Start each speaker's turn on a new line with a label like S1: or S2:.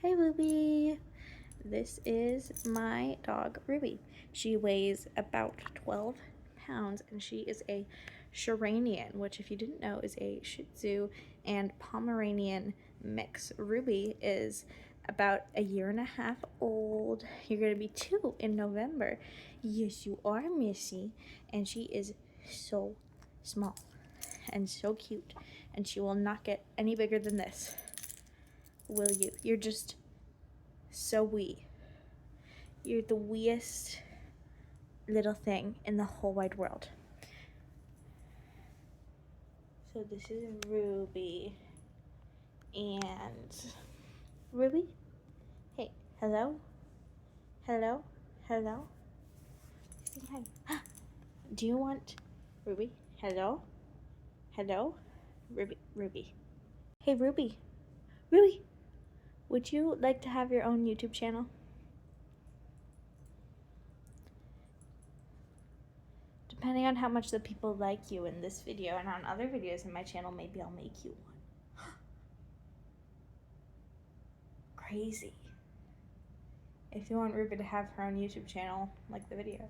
S1: Hi, Ruby. This is my dog, Ruby. She weighs about 12 pounds and she is a Sharanian, which, if you didn't know, is a Shih Tzu and Pomeranian mix. Ruby is about a year and a half old. You're going to be 2 in November. Yes, you are, Missy. And she is so small and so cute, and she will not get any bigger than this. Will you? You're just so wee. You're the weeest little thing in the whole wide world. So this is Ruby. And Ruby? Hey, hello? Hello? Hello? Say hi. Do you want Ruby? Hello? Hello? Ruby. Hey, Ruby. Ruby! Would you like to have your own YouTube channel? Depending on how much the people like you in this video and on other videos in my channel, maybe I'll make you one. Crazy. If you want Ruby to have her own YouTube channel, like the video.